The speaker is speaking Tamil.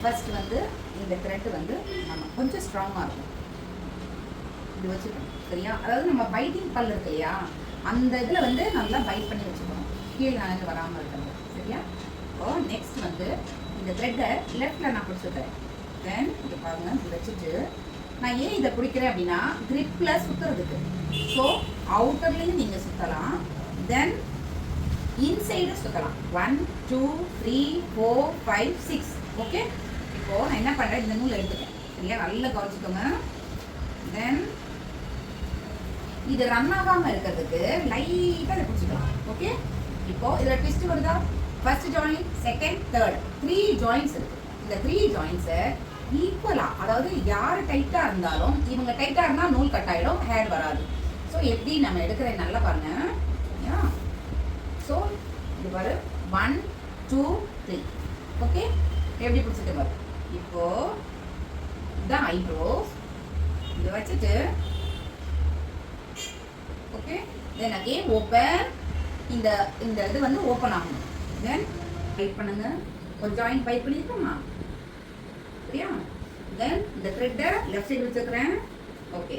ஃபர்ஸ்ட் வந்து இந்த த்ரெட் வந்து நம்ம கொஞ்சம் ஸ்ட்ராங்காக இருக்கும், இது வச்சுக்கணும் சரியா. அதாவது நம்ம பைட்டிங் பல் இருக்கு இல்லையா, அந்த இதில் வந்து நல்லா பைட் பண்ணி வச்சுக்கணும், கீழே நாளைக்கு வராமல் இருக்கிறது சரியா. இப்போ நெக்ஸ்ட் வந்து இந்த த்ரெட்டை லெஃப்டில் நான் பிடிச்சிக்கிறேன். தென் இங்கே பாருங்கள், இது வச்சுட்டு நான் ஏன் இதை பிடிக்கிறேன் அப்படின்னா கிரிப்பில் சுற்றுறதுக்கு. ஸோ அவுட்டர்லேயும் நீங்கள் சுற்றலாம், தென் இன்சைடு சுற்றலாம். 1 2 3 4 5 6 ஓகே. இப்போது நான் என்ன பண்ணுறேன், இந்த நூல் எடுத்துக்கேன் சரியா, நல்லா கவனிச்சுக்கோங்க. தென் இது ரன் ஆகாமல் இருக்கிறதுக்கு லைட்டாக இதை பிடிச்சிக்கலாம் ஓகே. இப்போது இதில் ட்விஸ்ட் வருதா, first join second third 3 joins இருக்குது. இந்த 3 ஜாயின்ஸை ஈக்குவலாக, அதாவது யார் டைட்டாக இருந்தாலும் இவங்க டைட்டாக இருந்தால் நூல் கட் ஆகிடும், ஹேர் வராது. ஸோ எப்படி நம்ம எடுக்கிறேன் நல்லா பாருங்க சரியா. ஸோ இது பாரு 1 2 3 ஓகே. எப்படி பிடிச்சிட்டு பாரு. இப்போது இதுதான் ஐப்ரோஸ், இதை வச்சுட்டு ஓகே. தென் அகெயின் ஓப்பன், இந்த இந்த இது வந்து ஓப்பன் ஆகணும். தென் பைட் பண்ணுங்க, ஒரு ஜாயின் பைட் பண்ணிருக்கோமா சரியா. தென் இந்த த்ரெட்டை லெஃப்ட் சைடு வச்சுக்கிறேன் ஓகே.